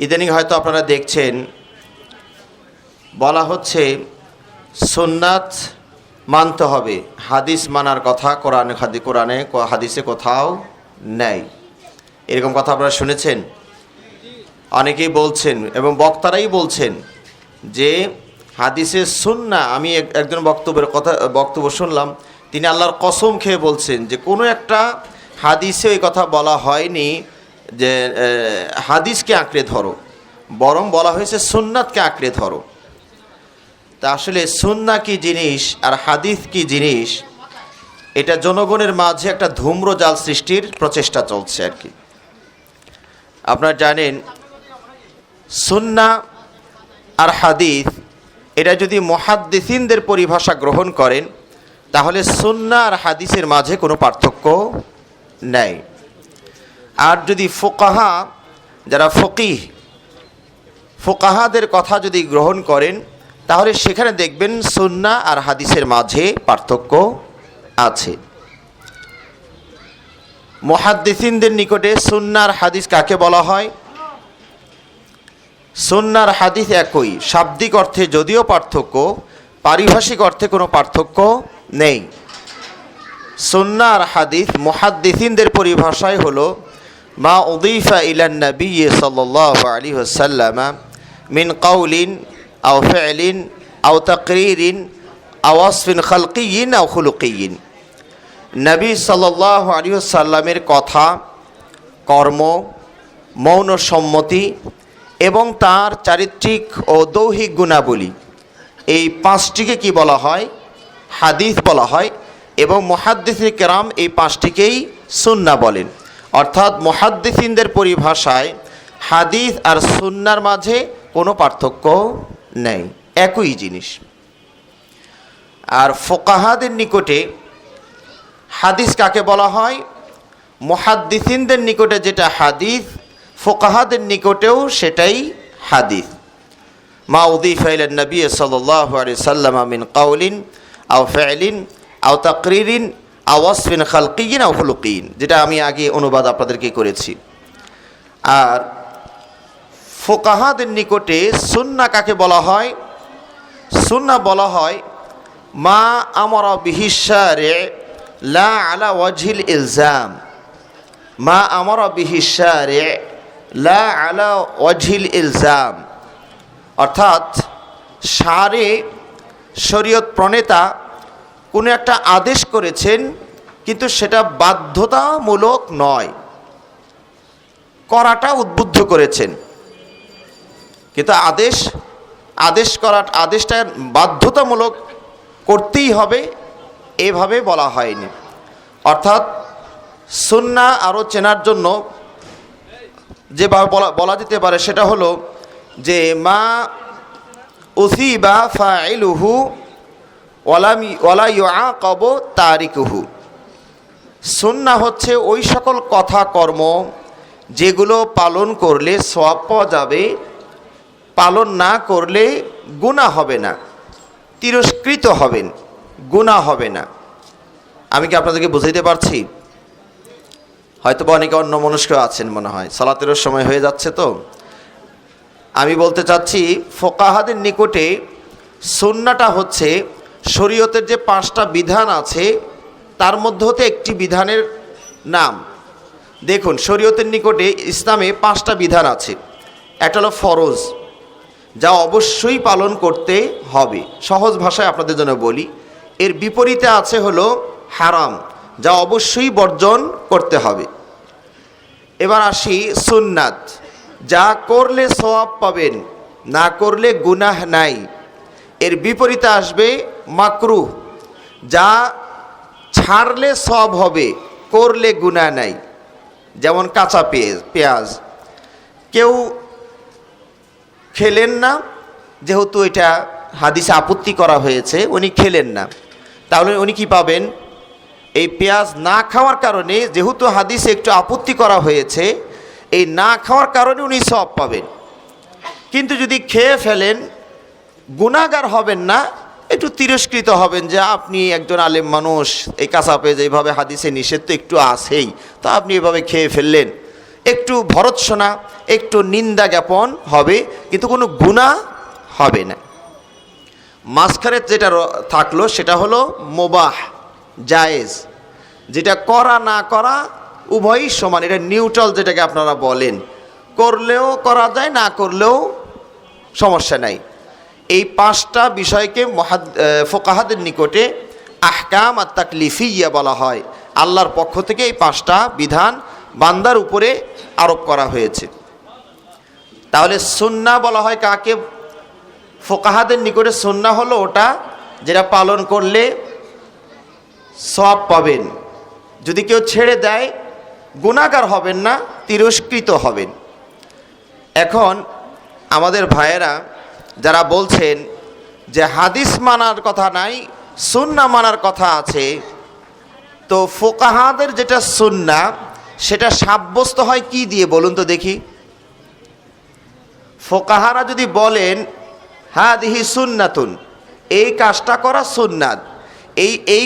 ইদানিং হয়তো আপনারা দেখছেন বলা হচ্ছে সুন্নাত মানতে হবে, হাদিস মানার কথা কোরআনে হাদিসে কোথাও নেই। এরকম কথা আপনারা শুনেছেন? অনেকেই বলছেন এবং বক্তারাই বলছেন যে হাদিসে সুন্নাহ। আমি একজন বক্তব্য শুনলাম, তিনি আল্লাহর কসম খেয়ে বলছেন যে কোনো একটা হাদিসে ওই কথা বলা হয়নি যে হাদিসকে আঁকড়ে ধরো, বরং বলা হয়েছে সুন্নাতকে আঁকড়ে ধরো। তা আসলে সুন্নাহ কি জিনিস আর হাদিস কি জিনিস, এটা জনগণের মাঝে একটা ধূম্রজাল সৃষ্টির প্রচেষ্টা চলছে আর কি। আপনারা জানেন সুন্নাহ আর হাদিস এটা যদি মুহাদ্দিসিনদের পরিভাষা গ্রহণ করেন তাহলে সুন্নাহ আর হাদিসের মাঝে কোনো পার্থক্য নেই। আর যদি ফুকাহা, যারা ফুকাহাদের কথা যদি গ্রহণ করেন তাহলে সেখানে দেখবেন সুন্নাহ আর হাদিসের মাঝে পার্থক্য আছে। মুহাদ্দিসিনদের নিকটে সুন্নাহ আর হাদিস কাকে বলা হয়? সুন্নাহ আর হাদিস একই, শাব্দিক অর্থে যদিও পার্থক্য, পারিভাষিক অর্থে কোনো পার্থক্য নেই। সুন্নাহ আর হাদিস মুহাদ্দিসিনদের পরিভাষায় হলো মা উদিফা ইলান নবী সাল্লাল্লাহু আলাইহি ওয়াসাল্লাম মিন কাউলিন আও ফি'লিন আও তাকরীরিন আও ওয়াসফিন খালকিয়্যিন আও খুলুকিয়্যিন। নবী সাল্লাল্লাহু আলাইহি ওয়াসাল্লামের কথা, কর্ম, মৌন সম্মতি এবং তার চারিত্রিক ও দৈহিক গুণাবলী, এই পাঁচটিকে কি বলা হয়? হাদিস বলা হয়। এবং মুহাদ্দিসিন কেরাম এই পাঁচটিকেই সুন্নাহ বলেন। অর্থাৎ মুহাদ্দিসিনদের পরিভাষায় হাদিস আর সুন্নাহর মাঝে কোনো পার্থক্য নেই, একই জিনিস। আর ফুকাহাদের নিকটে হাদিস কাকে বলা হয়? মুহাদ্দিসিনদের নিকটে যেটা হাদিস, ফুকাহাদের নিকটেও সেটাই হাদিস। মা উদিফা ইলান নবী সাল্লাল্লাহু আলাইহি ওয়াসাল্লাম মিন কাউলিন আও ফি'লিন আও তাকরীরিন আও ওয়াসফিন খালকিয়্যিন আও খুলুকিয়্যিন, যেটা আমি আগে অনুবাদ আপনাদেরকে করেছি। আর ফুকাহাদের নিকটে সুন্নাহ কাকে বলা হয়? সুন্নাহ বলা হয় মা আমারা বিহি শারি' লা আলা ওয়াজহিল ইলজাম। মা আমারা বিহি শারি' লা আলা ওয়াজহিল ইলজাম, অর্থাৎ শরীয়ত প্রণেতা কোনো একটা আদেশ করেছেন কিন্তু সেটা বাধ্যতামূলক নয়, করাটা উদ্বুদ্ধ করেছেন, কিন্তু আদেশটা বাধ্যতামূলক করতেই হবে এভাবে বলা হয়নি। অর্থাৎ সুন্নাহ আরও চেনার জন্য যেভাবে বলা যেতে পারে সেটা হলো যে মা উসিবা ফাইলুহু ওয়ালা ইউআকাবু তারিকুহু। সুন্নাহ হচ্ছে ওই সকল কথা কর্ম যেগুলো পালন করলে সওয়াব পাওয়া যাবে, পালন না করলে গুনাহ হবে না, তিরস্কৃত হবেন, গুনাহ হবে না। আমি কি আপনাদেরকে বুঝাইতে পারছি? হয়তো বা অনেকে অন্যমনস্ক আছেন মনে হয়, সালাতেরও সময় হয়ে যাচ্ছে। তো আমি বলতে চাচ্ছি ফুকাহাদের নিকটে সুন্নাহটা হচ্ছে শরীয়তের যে পাঁচটা বিধান আছে তার মধ্যে হতে একটি বিধানের নাম। দেখুন, শরীয়তের নিকটে ইসলামে পাঁচটা বিধান আছে। একটা হলো ফরজ, যা অবশ্যই পালন করতে হবে। সহজ ভাষায় আপনাদের জন্য বলি, এর বিপরীতে আছে হলো হারাম, যা অবশ্যই বর্জন করতে হবে। এবার আসি সুন্নাত, যা করলে সওয়াব পাবেন, না করলে গুনাহ নাই। এর বিপরীতে আসবে মাকরুহ, যা ছাড়লে সওয়াব হবে, করলে গুনাহ নাই। যেমন কাঁচা পেঁয়াজ কেউ খেলেন না, যেহেতু এটা হাদিসে আপত্তি করা হয়েছে, উনি খেলেন না, তাহলে উনি কি পাবেন? এই পেঁয়াজ না খাওয়ার কারণে, যেহেতু হাদিসে একটু আপত্তি করা হয়েছে, এই না খাওয়ার কারণে উনি সওয়াব পাবেন। কিন্তু যদি খেয়ে ফেলেন, গুনাহগার হবেন না, একটু তিরস্কৃত হবেন যে আপনি একজন আলেম মানুষ, এই কাঁচা পেঁয়াজ এইভাবে হাদিসে নিষেধ তো একটু আছেই, তো আপনি এভাবে খেয়ে ফেললেন, একটু ভর্ৎসনা, একটু নিন্দা জ্ঞাপন হবে, কিন্তু কোনো গুনাহ হবে না। মাঝখানে যেটা থাকলো সেটা হলো মুবাহ, জায়েজ, যেটা করা না করা উভয়ই সমান, এটা নিউট্রাল যেটাকে আপনারা বলেন, করলেও করা যায়, না করলেও সমস্যা নাই। এই পাঁচটা বিষয়কে ফুকাহাদের নিকটে আহকাম আর তাকলিফিয়া বলা হয়। আল্লাহর পক্ষ থেকে এই পাঁচটা বিধান বান্দার উপরে আরোপ করা হয়েছে। তাহলে সুন্নাহ বলা হয় কাকে? ফুকাহাদের নিকটে সুন্নাহ হলো ওটা যেটা পালন করলে সওয়াব পাবেন, যদি কেউ ছেড়ে দেয় গুনাহগার হবেন না, তিরস্কৃত হবেন। এখন আমাদের ভাইয়েরা যারা বলছেন যে হাদিস মানার কথা নাই, সুন্নাহ মানার কথা আছে, তো ফুকাহাদের যেটা সুন্নাহ সেটা সাব্যস্ত হয় কি দিয়ে বলুন তো দেখি? ফুকাহারা যদি বলেন হাদিহি সুন্নাতুন, এই কাজটা করা সুন্নাত, এই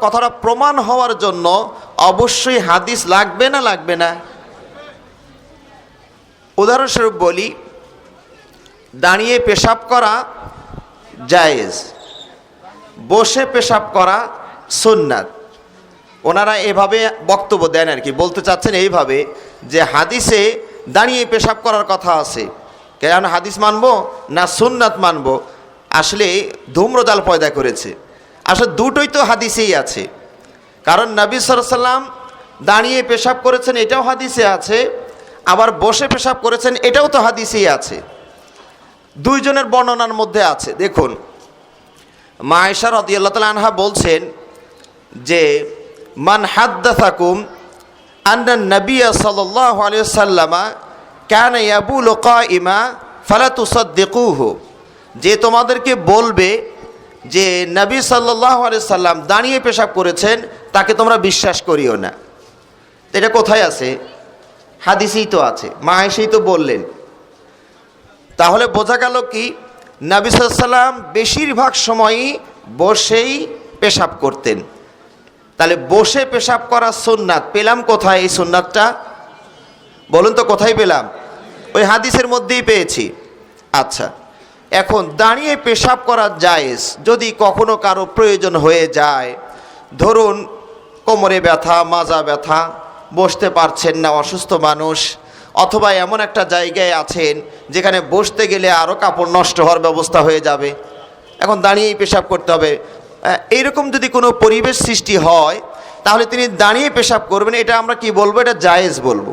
কথাটা প্রমাণ হওয়ার জন্য অবশ্যই হাদিস লাগবে না লাগবে না? উদাহরণস্বরূপ বলি, দাঁড়িয়ে পেশাব করা জায়েজ, বসে পেশাব করা সুন্নাত। ওনারা এভাবে বক্তব্য দেন আর কি, বলতে চাচ্ছেন এইভাবে যে হাদিসে দাঁড়িয়ে পেশাব করার কথা আছে, কেন হাদিস মানবো না সুন্নাত মানবো? আসলে ধূম্রজাল পয়দা করেছে। আসলে দুটোই তো হাদিসেই আছে, কারণ নবী সাল্লাল্লাহু আলাইহি ওয়াসাল্লাম দাঁড়িয়ে পেশাব করেছেন এটাও হাদিসে আছে, আবার বসে পেশাব করেছেন এটাও তো হাদিসেই আছে, দুইজনের বর্ণনার মধ্যে আছে। দেখুন, মা আয়েশা রাদিয়াল্লাহু তাআলা আনহা বলছেন যে মান হাদ্দাসাকুম আন্না নবিয়্য সাল্লাল্লাহু আলাইহি ওয়াসাল্লাম কানা ইয়াবুলু কাইমা ফালা তুসাদ্দিকুহু, যে তোমাদেরকে বলবে যে নবী সাল্লাল্লাহু আলাইহি সাল্লাম দাঁড়িয়ে পেশাব করেছেন তাকে তোমরা বিশ্বাস করিও না। এটা কোথায় আছে? হাদিসেই তো আছে, মা আয়েশাই তো বললেন। তাহলে বোঝা গেল কি, নবী সাল্লাল্লাহু আলাইহি সাল্লাম বেশিরভাগ সময়ই বসেই পেশাব করতেন। তাহলে বসে পেশাব করা সুন্নাত পেলাম কোথায়? এই সুন্নাতটা বলুন তো কোথায় পেলাম? ওই হাদিসের মধ্যেই পেয়েছি। আচ্ছা, এখন দাঁড়িয়ে পেশাব করা জায়েজ যদি কখনো কারো প্রয়োজন হয়ে যায়, ধরুন কোমরে ব্যথা, মাজা ব্যথা, বসতে পারছেন না, অসুস্থ মানুষ, অথবা এমন একটা জায়গায় আছেন যেখানে বসতে গেলে আরও কাপড় নষ্ট হওয়ার ব্যবস্থা হয়ে যাবে, এখন দাঁড়িয়েই পেশাব করতে হবে, এইরকম যদি কোনো পরিবেশ সৃষ্টি হয় তাহলে তিনি দাঁড়িয়ে পেশাব করবেন। এটা আমরা কি বলবো? এটা জায়েজ বলবো।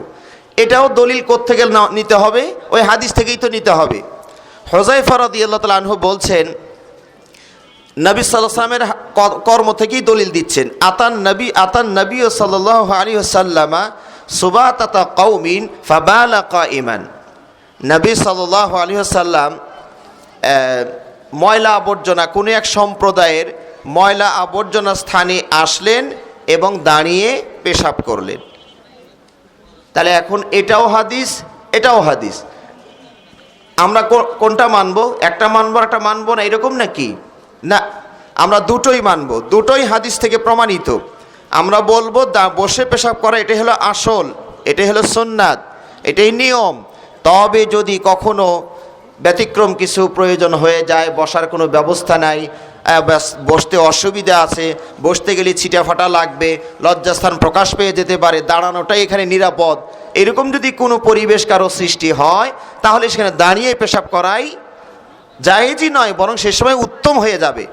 এটাও দলিল কোত্থেকে নিতে হবে? ওই হাদিস থেকেই তো নিতে হবে। হুযায়ফা রাদিয়াল্লাহু তাআলা আনহু বলছেন, নবী সাল্লাল্লাহু আলাইহি ওয়াসাল্লামের কর্ম থেকেই দলিল দিচ্ছেন। আতান নবী সাল্লাল্লাহু আলাইহি ওয়াসাল্লাম সুবাতাতা কওমিন ফাবালা কাইমান, নবী সাল্লাল্লাহু আলাইহি ওয়াসাল্লাম ময়লা আবর্জনা, কোনো এক সম্প্রদায়ের ময়লা আবর্জনা স্থানে আসলেন এবং দাঁড়িয়ে পেশাব করলেন। তাহলে এখন এটাও হাদিস, এটাও হাদিস, আমরা কোনটা মানবো? একটা মানবো একটা মানবো না, এরকম নাকি? না, আমরা দুটোই মানবো, দুটোই হাদিস থেকে প্রমাণিত। আমরা বলবো বসে পেশাব করা এটাই হলো আসল, এটাই হলো সুন্নাত, এটাই নিয়ম। তবে যদি কখনো ব্যতিক্রম কিছু প্রয়োজন হয়ে যায়, বসার কোনো ব্যবস্থা নাই, বসতে অসুবিধা আছে, বসতে গেলে ছিটাফাটা লাগবে, লজ্জাস্থান প্রকাশ পেয়ে যেতে পারে, দাঁড়ানোটাই এখানে নিরাপদ, এরকম যদি কোনো পরিবেশ কারো সৃষ্টি হয় তাহলে সেখানে দাঁড়িয়ে পেশাব করাই জায়েজই নয়, বরং সে সময় উত্তম হয়ে যাবে।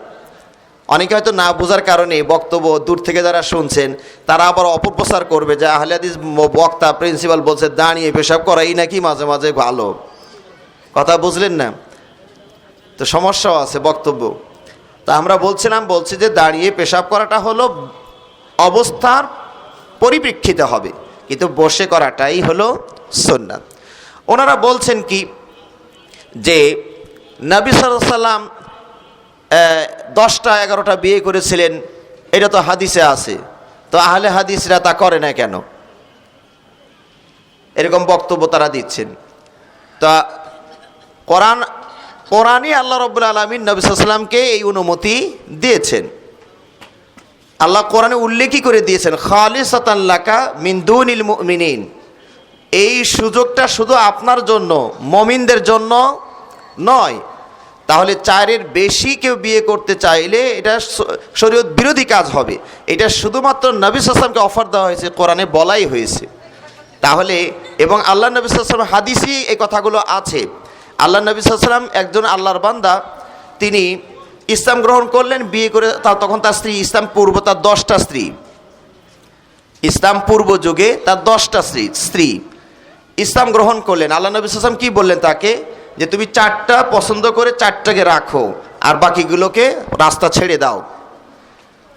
অনেকে হয়তো না বোঝার কারণে বক্তব্য দূর থেকে যারা শুনছেন তারা আবার অপপ্রচার করবে যে আহলে হাদিস বক্তা প্রিন্সিপাল বলছে দাঁড়িয়ে পেশাব করাই নাকি মাঝে মাঝে ভালো। কথা বুঝলেন না? তো সমস্যাও আছে বক্তব্য। তা আমরা বলছি যে দাঁড়িয়ে পেশাব করাটা হলো অবস্থার পরিপ্রেক্ষিতে হবে, কিন্তু বসে করাটাই হলো সুন্নাত। ওনারা বলছেন কি যে নবী সাল্লাল্লাহু আলাইহি ওয়াসাল্লাম 10টা 11টা বিয়ে করেছিলেন, এটা তো হাদিসে আছে, তো আহলে হাদিসরা তা করে না কেন? এরকম বক্তব্য তারা দিচ্ছেন। তা কোরআনই আল্লাহ রাব্বুল আলামিন নবী সাল্লাল্লাহু আলাইহি ওয়াসাল্লামকে এই অনুমতি দিয়েছেন। আল্লাহ কোরআনে উল্লেখই করে দিয়েছেন খালিসাতান লাকা মিন দুনিল মুমিনিন, এই সুযোগটা শুধু আপনার জন্য, মমিনদের জন্য নয়। তাহলে 4-এর বেশি কেউ বিয়ে করতে চাইলে এটা শরীয়ত বিরোধী কাজ হবে। এটা শুধুমাত্র নবী সাল্লাল্লাহু আলাইহি ওয়াসাল্লামকে অফার দেওয়া হয়েছে, কোরআনে বলাই হয়েছে। তাহলে এবং আল্লাহ নবী সাল্লাল্লাহু আলাইহি ওয়াসাল্লাম হাদিসই এই কথাগুলো আছে। আল্লাহ নবী সাল্লাল্লাহু আলাইহি ওয়াসাল্লাম একজন আল্লাহর বান্দা, তিনি ইসলাম গ্রহণ করলেন, বিয়ে করে তখন তার স্ত্রী, ইসলাম পূর্ব তার 10টা স্ত্রী, ইসলাম পূর্ব যুগে তার 10টা স্ত্রী ইসলাম গ্রহণ করলেন। আল্লাহ নবী সাল্লাল্লাহু আলাইহি ওয়াসাল্লাম কি বললেন তাকে, যে তুমি 4টা পছন্দ করে 4টাকে রাখো আর বাকিগুলোকে রাস্তা ছেড়ে দাও।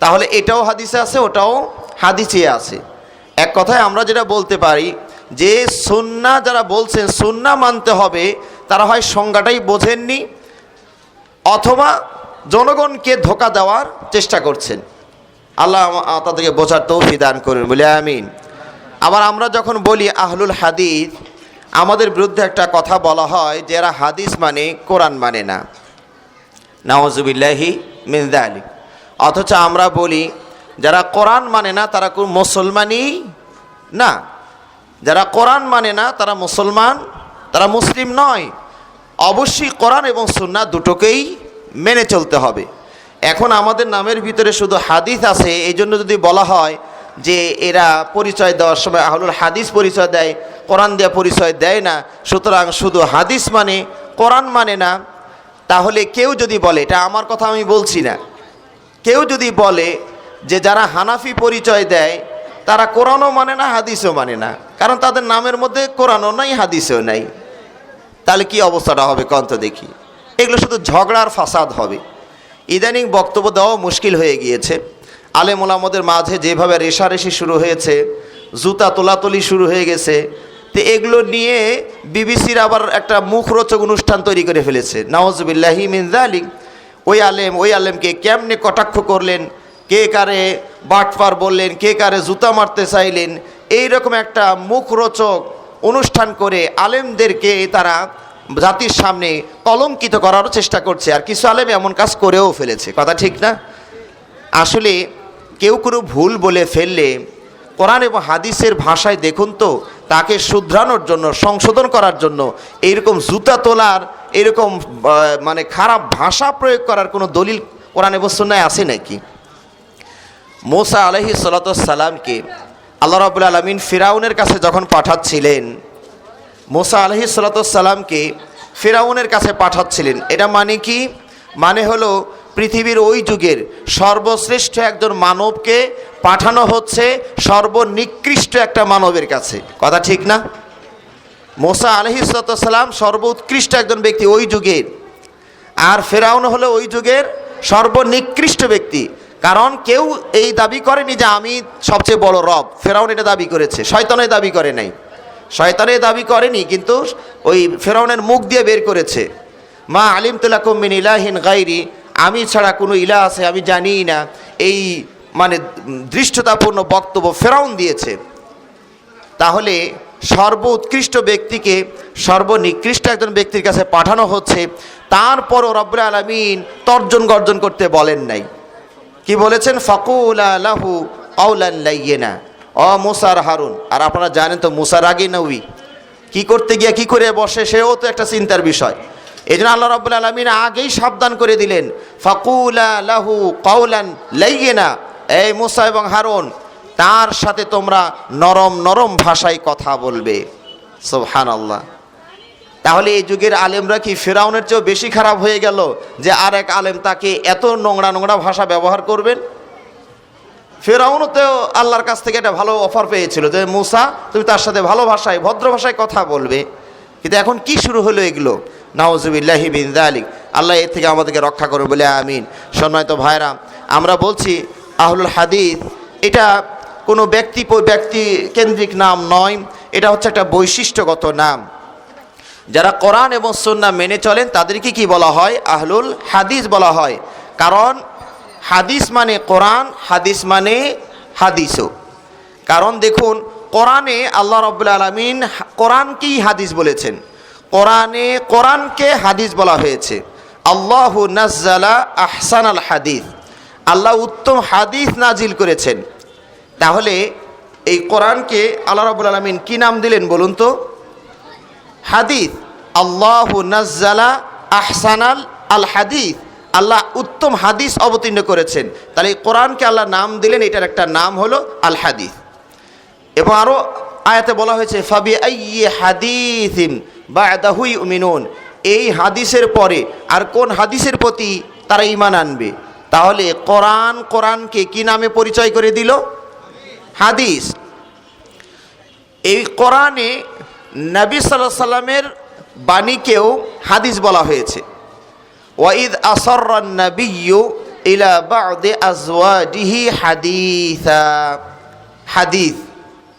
তাহলে এটাও হাদিসে আছে, ওটাও হাদিসে আছে। এক কথায় আমরা যেটা বলতে পারি যে সুন্নাহ যারা বলছেন সুন্নাহ মানতে হবে, তারা হয় সংজ্ঞাটাই বোঝেননি অথবা জনগণকে ধোঁকা দেওয়ার চেষ্টা করছেন। আল্লাহ তাদেরকে বোঝার তৌফিক দান করুন, বলে আমিন। আবার আমরা যখন বলি আহলুল হাদিস, আমাদের বিরুদ্ধে একটা কথা বলা হয় যে এরা হাদিস মানে কোরআন মানে না, নাউজুবিল্লাহি মিন যালিক। অথচ আমরা বলি যারা কোরআন মানে না তারা কোন মুসলমানই না, যারা কোরআন মানে না তারা মুসলমান, তারা মুসলিম নয়। অবশ্যই কোরআন এবং সুন্নাহ দুটোকেই মেনে চলতে হবে। এখন আমাদের নামের ভিতরে শুধু হাদিস আছে, এই জন্য যদি বলা হয় যে এরা পরিচয় দেওয়ার সময় আহলুল হাদিস পরিচয় দেয়, কোরআন দিয়ে পরিচয় দেয় না, সুতরাং শুধু হাদিস মানে কোরআন মানে না, তাহলে কেউ যদি বলে, এটা আমার কথা আমি বলছি না, কেউ যদি বলে যে যারা হানাফি পরিচয় দেয় তারা কোরআনও মানে না হাদিসও মানে না, কারণ তাদের নামের মধ্যে কোরআনও নাই হাদিসও নাই, তাহলে কি অবস্থাটা হবে কন্ত দেখি। এগুলো শুধু ঝগড়ার ফাসাদ হবে। ইদানিং বক্তব্য দেওয়া মুশকিল হয়ে গিয়েছে। আলেম ওলামাদের মাঝে যেভাবে রেশারেশি শুরু হয়েছে, জুতা তোলাতুলি শুরু হয়ে গেছে, তো এগুলো নিয়ে বিবিসির আবার একটা মুখরোচক অনুষ্ঠান তৈরি করে ফেলেছে, নাউজুবিল্লাহি মিন যালিক। ওই আলেমকে কেমনে কটাক্ষ করলেন, কে কারে বাটপার বললেন, কে কারে জুতা মারতে চাইলেন, এইরকম একটা মুখরোচক অনুষ্ঠান করে আলেমদেরকে তারা জাতির সামনে কলঙ্কিত করারও চেষ্টা করছে। আর কিছু আলেম এমন কাজ করেও ফেলেছে, কথা ঠিক না? আসলে কেউ কোনো ভুল বলে ফেললে কোরআন এবং হাদিসের ভাষায় দেখুন তো, তাকে শুধরানোর জন্য, সংশোধন করার জন্য এইরকম জুতা তোলার, এরকম মানে খারাপ ভাষা প্রয়োগ করার কোনো দলিল কোরআন এবং সুন্নাহয় আছে নাকি? মুসা আলাইহিস সালাতু ওয়াস সালামকে আল্লাহ রাব্বুল আলামিন ফিরাউনের কাছে যখন পাঠাচ্ছিলেন, মুসা আলাইহিস সালাতু ওয়াস সালামকে ফিরাউনের কাছে পাঠাচ্ছিলেন, এটা মানে কি? মানে হলো পৃথিবীর ওই যুগের সর্বশ্রেষ্ঠ একজন মানবকে পাঠানো হচ্ছে সর্বনিকৃষ্ট একটা মানবের কাছে, কথা ঠিক না? মুসা আলাইহিস সালাতু ওয়াস সালাম সর্বোৎকৃষ্ট একজন ব্যক্তি ওই যুগের, আর ফিরাউন হলো ওই যুগের সর্বনিকৃষ্ট ব্যক্তি। কারণ কেউ এই দাবি করেনি যে আমি সবচেয়ে বড় রব, ফিরাউন এটা দাবি করেছে, শয়তানের দাবি করে নাই, শয়তানের দাবি করেনি, কিন্তু ওই ফিরাউনের মুখ দিয়ে বের করেছে, মা আলিমতু লাকুম মিন ইলাহিন গায়রি, আমি ছাড়া কোনো ইলাহ আছে আমি জানিই না। এই মানে দৃষ্টতাপূর্ণ বক্তব্য ফিরাউন দিয়েছে। তাহলে সর্বোৎকৃষ্ট ব্যক্তিকে সর্বনিকৃষ্ট একজন ব্যক্তির কাছে পাঠানো হচ্ছে, তারপরও রব্বুল আলামিন তর্জন গর্জন করতে বলেন নাই। কি বলেছেন? ফাকুলা লাহু কাওলান লাইয়িনা, ও মুসা আর হারুন। আর আপনারা জানেন তো মুসার আগে নবী কি করতে গিয়ে কি করে বসে, সেও তো একটা চিন্তার বিষয়। এই জন্য আল্লাহ রাব্বুল আলামিন আগেই সাবধান করে দিলেন, ফাকুলা লাহু কাওলান লাইয়িনা, এই মুসা এবং হারুন তার সাথে তোমরা নরম নরম ভাষায় কথা বলবে। সুবহানাল্লাহ। তাহলে এই যুগের আলেমরা কি ফিরাউনের চেয়েও বেশি খারাপ হয়ে গেল যে আর এক আলেম তাকে এত নোংরা নোংরা ভাষা ব্যবহার করবেন? ফিরাউনও তো আল্লাহর কাছ থেকে একটা ভালো অফার পেয়েছিল যে মুসা তুমি তার সাথে ভালো ভাষায় ভদ্র ভাষায় কথা বলবে, কিন্তু এখন কি শুরু হলো এগুলো? নাউজুবিল্লাহি মিন যালিক। আল্লাহ এর থেকে আমাদেরকে রক্ষা করবে বলে আমিন। সম্মানিত ভাইরা, আমরা বলছি আহলুল হাদিস এটা কোনো ব্যক্তি কেন্দ্রিক নাম নয়, এটা হচ্ছে একটা বৈশিষ্ট্যগত নাম। যারা কোরআন এবং সুন্নাহ মেনে চলেন তাদেরকে কি বলা হয়? আহলুল হাদিস বলা হয়। কারণ হাদিস মানে কোরআন, হাদিস মানে হাদিসও। কারণ দেখুন কোরআনে আল্লাহ রাব্বুল আলামিন কোরআনকেই হাদিস বলেছেন, কোরআনে কোরআনকে হাদিস বলা হয়েছে। আল্লাহু নাজ্জালা আহসানাল হাদিস, আল্লাহ উত্তম হাদিস নাজিল করেছেন। তাহলে এই কোরআনকে আল্লাহ রাব্বুল আলামিন কি নাম দিলেন বলুন তো? হাদিস। আল্লাহু নাজ্জালা আহসানাল আল হাদিস, আল্লাহ উত্তম হাদিস অবতীর্ণ করেছেন। তাহলে এই কোরআনকে আল্লাহ নাম দিলেন, এটার একটা নাম হলো আল হাদিস। এবং আরও আয়াতে বলা হয়েছে ফাবি আইয়ি হাদিসিন বা'দাহু ইউমিনুন, এই হাদিসের পরে আর কোন হাদিসের প্রতি তারা ঈমান আনবে? তাহলে কোরআনকে কি নামে পরিচয় করে দিল? হাদিস। এই কোরআনে নবী সাল্লাল্লাহু আলাইহি সাল্লামের বাণীকেও হাদিস বলা হয়েছে। ওয়াইদ আসররান নাবিয়্যু ইলা বা'দি আজওয়াজিহি হাদিসা, হাদিস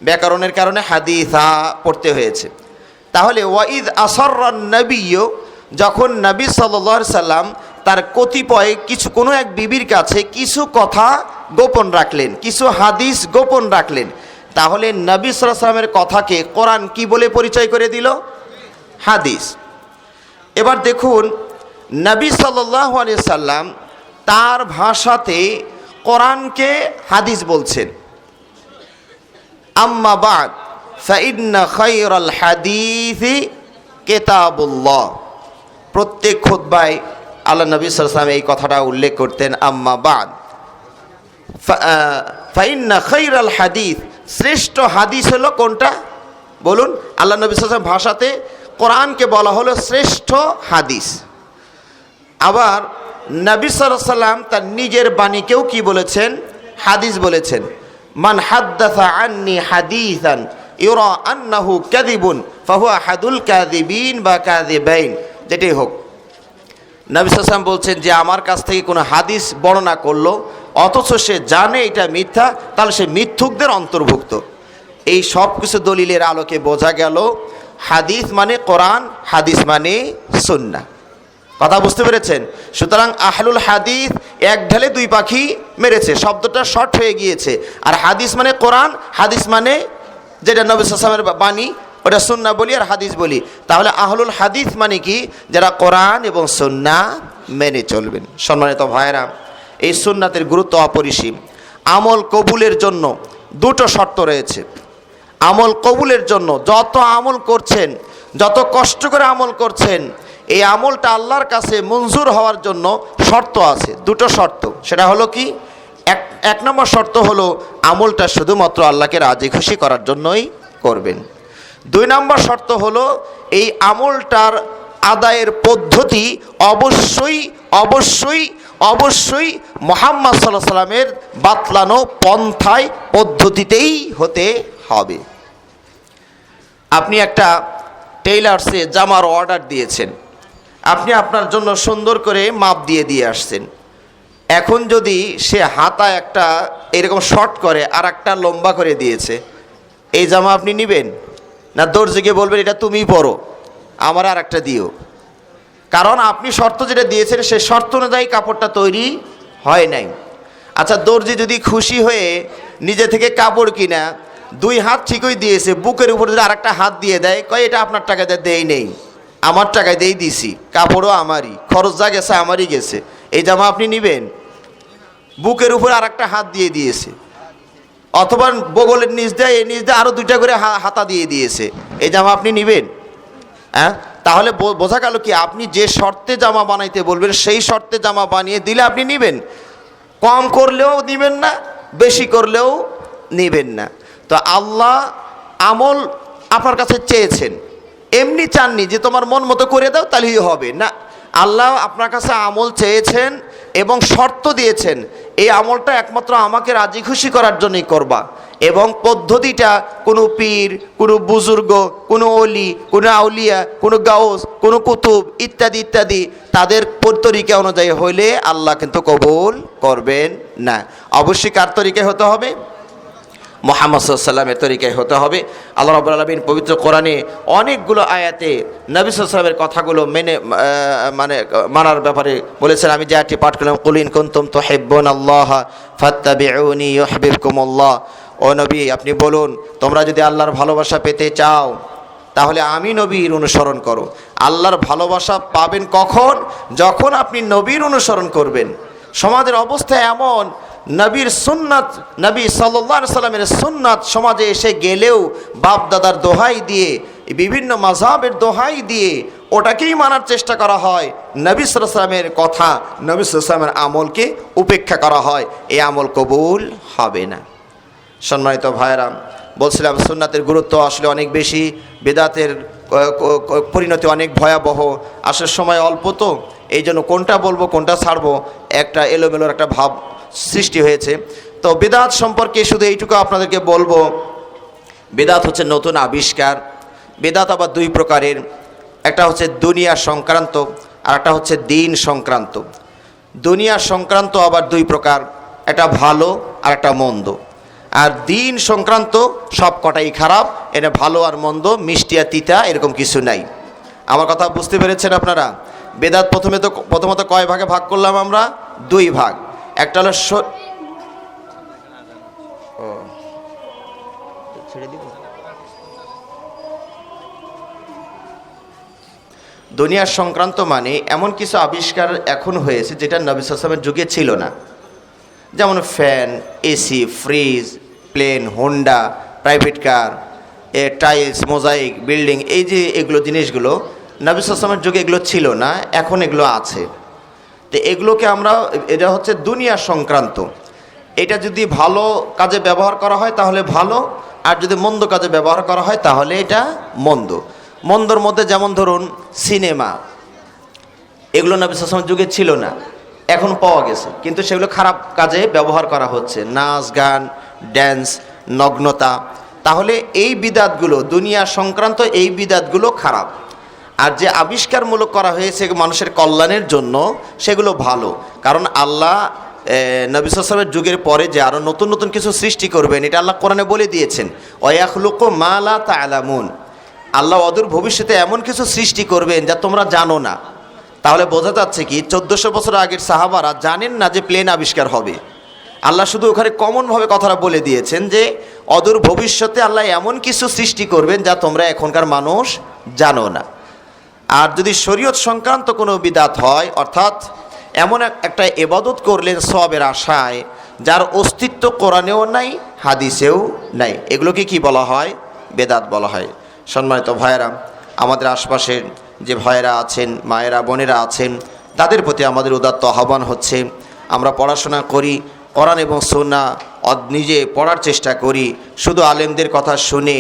ব্যাকরণের কারণে হাদিসা পড়তে হয়েছে। তাহলে ওয়াইদ আসররান নাবিয়্যু, যখন নবী সাল্লাল্লাহু আলাইহি সাল্লাম তার কতিপয় কোনো এক বিবির কাছে কিছু কথা গোপন রাখলেন, কিছু হাদিস গোপন রাখলেন, তাহলে নবী সাল্লাল্লাহু আলাইহি সাল্লামের কথাকে কোরআন কি বলে পরিচয় করে দিল? হাদিস। এবার দেখুন নবী সাল্লাল্লাহু আলাইহি সাল্লাম তার ভাষাতে কোরআনকে হাদিস বলছেন। আম্মা বা'দ ফাইন্না খায়রাল হাদিসি কিতাবুল্লাহ। প্রত্যেক খুতবায় আল্লাহ নবী সাল্লাল্লাহু আলাইহি সাল্লাম এই কথাটা উল্লেখ করতেন, আম্মা বা'দ ফাইন্না খায়রাল হাদিস, শ্রেষ্ঠ হাদিস হলো কোনটা বলুন? আল্লাহ নবী সাল্লাল্লাহু আলাইহি সাল্লাম ভাষাতে কোরআনকে বলা হলো শ্রেষ্ঠ হাদিস। আবার নবী সাল্লাল্লাহু আলাইহি সাল্লাম তার নিজের বাণীকেও কি বলেছেন? হাদিস বলেছেন। মান হাদ্দাসা আন্নি হাদিসান ইউরা আন্নাহু কাযিবুন ফাহুয়া আহাদুল কাযিবিন বা কাযিবাইন, যেটাই হোক, নবী সাল্লাল্লাহু আলাইহি সাল্লাম বলছেন যে আমার কাছ থেকে কোনো হাদিস বর্ণনা করলো অথচ সে জানে এটা মিথ্যা, তাহলে সে মিথ্যুকদের অন্তর্ভুক্ত। এই সব কিছু দলিলের আলোকে বোঝা গেল হাদিস মানে কোরআন, হাদিস মানে সুন্নাহ। কথা বুঝতে পেরেছেন? সুতরাং আহলুল হাদিস এক ঢালে দুই পাখি মেরেছে, শব্দটা শর্ট হয়ে গিয়েছে। আর হাদিস মানে কোরআন, হাদিস মানে যেটা নবী সাল্লাল্লাহু আলাইহি ওয়াসাল্লামের বাণী, ওটা সুন্নাহ বলি আর হাদিস বলি। তাহলে আহলুল হাদিস মানে কি? যারা কোরআন এবং সুন্নাহ মেনে চলবেন। সম্মানিত ভাইরা, এই সুন্নাতের গুরুত্ব অপরিসীম। আমল কবুলের জন্য দুটো শর্ত রয়েছে। আমল কবুলের জন্য যত আমল করছেন, যত কষ্ট করে আমল করছেন, এই আমলটা আল্লাহর কাছে মঞ্জুর হওয়ার জন্য শর্ত আছে, দুটো শর্ত। সেটা হলো কি? এক নম্বর শর্ত হলো আমলটা শুধুমাত্র আল্লাহকে রাজি খুশি করার জন্যই করবেন। দুই নম্বর শর্ত হলো এই আমলটার আদায়ের পদ্ধতি অবশ্যই অবশ্যই অবশ্যই মুহাম্মদ সাল্লাল্লাহু আলাইহি সাল্লামের বাতলানো পন্থায় পদ্ধতিতেই হতে হবে। আপনি একটা টেইলার্সে জামার অর্ডার দিয়েছেন, আপনি আপনার জন্য সুন্দর করে মাপ দিয়ে আসছেন। এখন যদি সে হাতা একটা এরকম শর্ট করে আর একটা লম্বা করে দিয়েছে, এই জামা আপনি নেবেন না দর্জিকে বলবেন এটা তুমি পরো, আমার আর একটা দিও? কারণ আপনি শর্ত যেটা দিয়েছেন সেই শর্ত অনুযায়ী কাপড়টা তৈরি হয় নাই। আচ্ছা, দর্জি যদি খুশি হয়ে নিজে থেকে কাপড় কিনা দুই হাত ঠিকই দিয়েছে, বুকের উপর যদি আরেকটা হাত দিয়ে দেয়, কয় এটা আপনার টাকাতে দেই নেই, আমার টাকায় দিয়েই দিছি, কাপড়ও আমারই, খরচ যা গেছে আমারই গেছে, এই জামা আপনি নেবেন? বুকের উপর আরেকটা হাত দিয়ে দিয়েছে, অথবা বগলের নিচ দিয়ে এই নিচ দিয়ে আরও দুইটা করে হাতা দিয়ে দিয়েছে, এই জামা আপনি নেবেন? হ্যাঁ, তাহলে বোঝা গেল কি আপনি যে শর্তে জামা বানাইতে বলবেন সেই শর্তে জামা বানিয়ে দিলে আপনি নেবেন, কম করলেও নেবেন না, বেশি করলেও নেবেন না। তো আল্লাহ আমল আপনার কাছে চেয়েছেন, এমনি চাননি যে তোমার মন মতো করে দাও তাহলেই হবে না। আল্লাহ আপনার কাছে আমল চেয়েছেন এবং শর্ত দিয়েছেন, এই আমলটা একমাত্র আমাকে রাজি খুশি করার জন্যই করবা, এবং পদ্ধতিটা কোনো পীর, কোনো বুজুর্গ, কোনো অলি, কোনো আউলিয়া, কোনো গাউস, কোনো কুতুব ইত্যাদি ইত্যাদি তাদের তরিকা অনুযায়ী হইলে আল্লাহ কিন্তু কবুল করবেন না। অবশ্যই কার তরিকায় হতে হবে? মুহাম্মদ সাল্লাল্লাহু আলাইহি ওয়াসাল্লামের তরিকায় হতে হবে। আল্লাহ রাব্বুল আলামিন পবিত্র কোরআনে অনেকগুলো আয়াতে নবী সাল্লাল্লাহু আলাইহি ওয়াসাল্লামের কথাগুলো মানার ব্যাপারে বলেছেন। আমি যে আয়াতটি পাঠ করলাম, কুল ইন কুনতুম তুহিব্বুনাল্লাহ ফাত্তাবিউনি ইউহিব্বুকুমুল্লাহ, ও নবী আপনি বলুন তোমরা যদি আল্লাহর ভালোবাসা পেতে চাও তাহলে আমি নবীর অনুসরণ করো। আল্লাহর ভালোবাসা পাবেন কখন? যখন আপনি নবীর অনুসরণ করবেন। সমাজের অবস্থা এমন নবীর সুন্নাত, নবী সাল্লাল্লাহু আলাইহি সাল্লামের সুন্নাত সমাজে এসে গেলেও বাপ দাদার দোহাই দিয়ে, বিভিন্ন মাযহাবের দোহাই দিয়ে ওটাকেই মানার চেষ্টা করা হয়, নবী সাল্লাল্লাহু আলাইহি সাল্লামের কথা, নবী সাল্লাল্লাহু আলাইহি সাল্লামের আমলকে উপেক্ষা করা হয়, এই আমল কবুল হবে না। সম্মানিত ভাইরা, বলছিলাম সুন্নাতের গুরুত্ব আসলে অনেক বেশি, বিদআতের পরিণতি অনেক ভয়াবহ। আসার সময় অল্প, তো এই জন্য কোনটা বলবো কোনটা ছাড়বো একটা এলোমেলোর একটা ভাব সৃষ্টি হয়েছে। তো বিদআত সম্পর্কে শুধু এইটুকু আপনাদেরকে বলবো, বিদআত হচ্ছে নতুন আবিষ্কার। বিদআত আবার দুই প্রকারের, একটা হচ্ছে দুনিয়া সংক্রান্ত আর একটা হচ্ছে দিন সংক্রান্ত। দুনিয়া সংক্রান্ত আবার দুই প্রকার, একটা ভালো আর একটা মন্দ। আর দিন সংক্রান্ত সব কটাই খারাপ, এটা ভালো আর মন্দ, মিষ্টি আর তিতা এরকম কিছু নাই। আমার কথা বুঝতে পেরেছেন আপনারা? বেদাত প্রথমত কয় ভাগে ভাগ করলাম আমরা? দুই ভাগ। একটা হলো দুনিয়া সংক্রান্ত, মানে এমন কিছু আবিষ্কার এখন হয়েছে যেটা নবী সাল্লাল্লাহু আলাইহি ওয়াসাল্লামের যুগে ছিল না। যেমন fan, AC, fridge, plane, Honda, private car, tiles, mosaic, building, এই যে এগুলো জিনিসগুলো নবী সাল্লাল্লাহু আলাইহি ওয়াসাল্লামের যুগে এগুলো ছিল না, এখন এগুলো আছে। তো এগুলোকে আমরা, এটা হচ্ছে দুনিয়া সংক্রান্ত। এটা যদি ভালো কাজে ব্যবহার করা হয় তাহলে ভালো, আর যদি মন্দ কাজে ব্যবহার করা হয় তাহলে এটা মন্দ। মন্দর মধ্যে যেমন ধরুন সিনেমা, এগুলো নবী সাল্লাল্লাহু আলাইহি ওয়াসাল্লামের যুগে ছিল না, এখন পাওয়া গেছে, কিন্তু সেগুলো খারাপ কাজে ব্যবহার করা হচ্ছে, নাচ, গান, ড্যান্স, নগ্নতা। তাহলে এই বিদআতগুলো দুনিয়া সংক্রান্ত, এই বিদআতগুলো খারাপ। আর যে আবিষ্কারমূলক করা হয়েছে মানুষের কল্যাণের জন্য, সেগুলো ভালো। কারণ আল্লাহ নবী সাল্লাল্লাহু আলাইহি ওয়াসাল্লামের যুগের পরে যে আরও নতুন নতুন কিছু সৃষ্টি করবেন, এটা আল্লাহ কোরআনে বলে দিয়েছেন, ওয়ায়াখলুকু মা লা তা'লামুন। আল্লাহ অদূর ভবিষ্যতে এমন কিছু সৃষ্টি করবেন যা তোমরা জানো না। তাহলে বোঝা যাচ্ছে কি 1400 বছর আগের সাহাবারা জানেন না যে প্লেন আবিষ্কার হবে। আল্লাহ শুধু ওখানে কমনভাবে কথাটা বলে দিয়েছেন যে অদূর ভবিষ্যতে আল্লাহ এমন কিছু সৃষ্টি করবেন যা তোমরা এখনকার মানুষ জানো না। আর যদি শরীয়ত সংক্রান্ত কোনো বিদআত হয়, অর্থাৎ এমন একটা ইবাদত করলেন সওয়াবের আশায়, যার অস্তিত্ব কোরআনেও নাই, হাদিসেও নাই, এগুলোকে কি বলা হয়? বিদআত বলা হয়। সম্মানিত ভাইয়েরা, আমাদের আশপাশের যে ভাইয়েরা আছেন, মায়েরা, বোনেরা আছেন, তাদের প্রতি আমাদের উদাত্ত আহ্বান হচ্ছে, আমরা পড়াশোনা করি, কোরআন এবং সুন্নাহ নিজে পড়ার চেষ্টা করি। শুধু আলেমদের কথা শুনে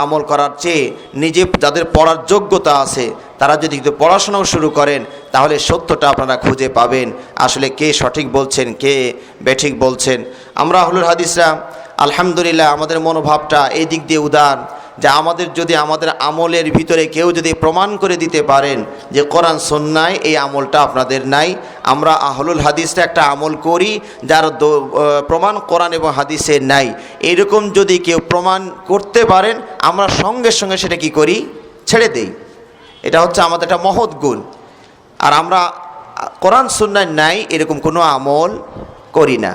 আমল করার চেয়ে নিজে যাদের পড়ার যোগ্যতা আছে তারা যদি একটু পড়াশোনাও শুরু করেন, তাহলে সত্যটা আপনারা খুঁজে পাবেন, আসলে কে সঠিক বলছেন, কে বেঠিক বলছেন। আমরা আহলুল হাদিসরা আলহামদুলিল্লাহ আমাদের মনোভাবটা এই দিক দিয়ে উদার, যে যদি আমাদের আমলের ভিতরে কেউ যদি প্রমাণ করে দিতে পারেন যে কোরআন সুন্নাহয় এই আমলটা আপনাদের নাই, আমরা আহলুল হাদিসটা একটা আমল করি যার প্রমাণ কোরআন এবং হাদিসে নাই, এরকম যদি কেউ প্রমাণ করতে পারেন, আমরা সঙ্গে সঙ্গে সেটা কি করি? ছেড়ে দেই। এটা হচ্ছে আমাদের একটা মহৎ গুণ। আর আমরা কোরআন সুন্নাহয় নাই এরকম কোনো আমল করি না।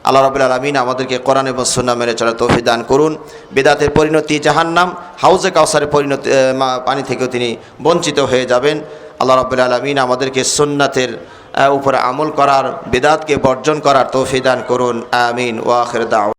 আল্লাহ রাব্বুল আলামিন আমাদেরকে কোরআন এবং সুন্নাহ মেনে চলার তৌফিক দান করুন। বিদআতের পরিণতি জাহান্নাম, হাউজে কাউসারের পরিণতি পানি থেকেও তিনি বঞ্চিত হয়ে যাবেন। আল্লাহ রাব্বুল আলামিন আমাদেরকে সুন্নাতের উপরে আমল করার, বিদআতকে বর্জন করার তৌফিক দান করুন। আমিন ওয়া আখির দাওয়া।